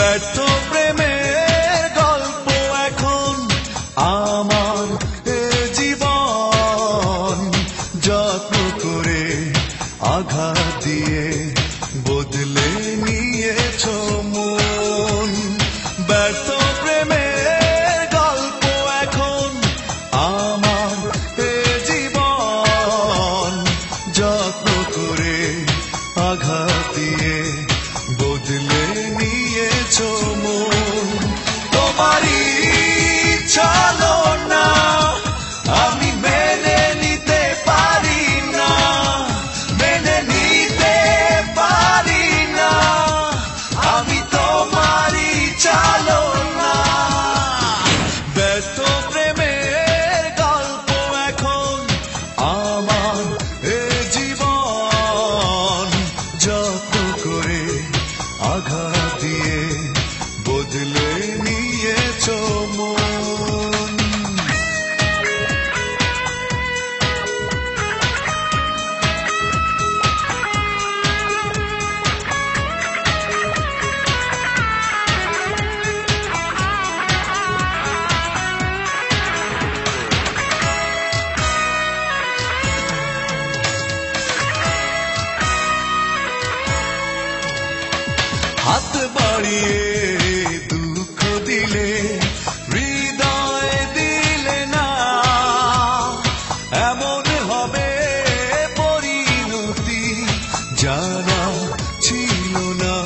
ব্যর্থ প্রেমের গল্প এখন আমার জীবন, যত্ন করে আঘাত দিয়ে বদলে নিয়েছ মন। ব্যর্থ প্রেমের গল্প এখন আমার জীবন, যত্ন করে আঘাত দিয়ে বদলে নিয়েছ মন। তোমারই চলো না আমি মেনে নিতে পারি না, মেনে নিতে পারি না, আমি তোমারই চলো না। ব্যর্থ প্রেমের গল্প এখন আমার জীবন, যত্ন করে আঘাত দিয়ে বদলে নিয়েছ মন। হাত বাড়িয়ে দুঃখ দিলে, হৃদয় দিলে না, এমন হবে পরিণতি জানা ছিল না।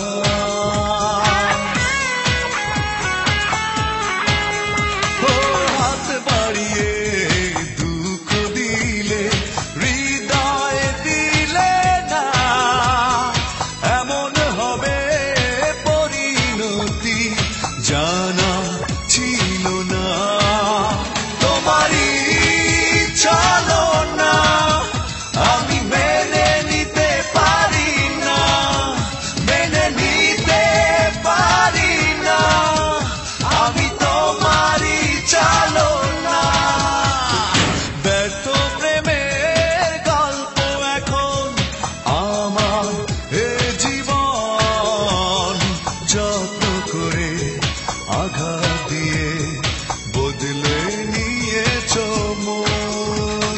ও হাত বাড়িয়ে দুঃখ দিলে, হৃদয় দিলে না, এমন হবে পরিণতি জানা ছিল না। তোমারই চলো না আমি মেনে নিতে পারি না, মেনে নিতে পারি না, আমি তোমারই চলো না। ব্যর্থ প্রেমের গল্প এখন আমার জীবন, যত্ন করে আঘাত দিয়ে বদলে নিয়েছ মন।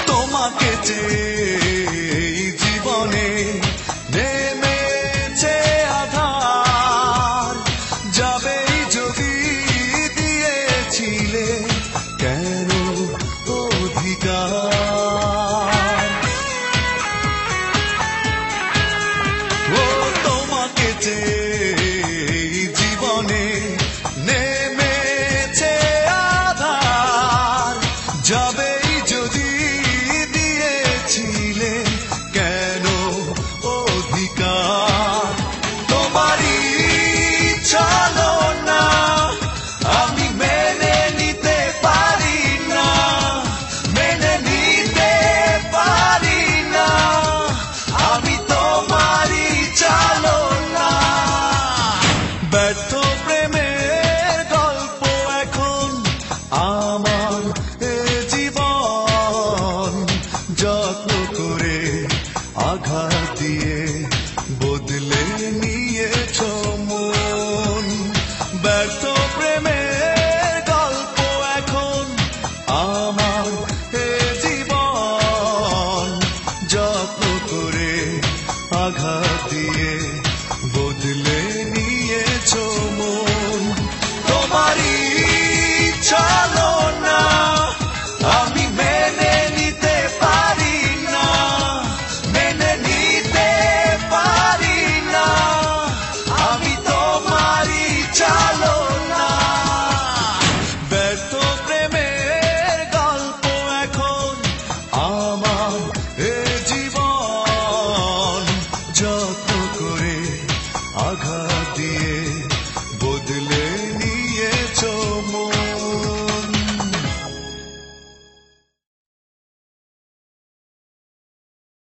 তোমাকে চেয়ে জীবনে নেমেছে আধার, যাবেই যদি দিয়েছিলে কেন অধিকার। ও তোমাকে চেয়ে জীবনে নেমেছে আধার, যাবেই যদি দিয়েছিলে কেন অধিকার। তোমারই চলো না আমি মেনে নিতে পারি না, মেনে নিতে পারি না, আমি তোমারই চলো না। ব্যর্থ প্রেমের গল্প এখন আমার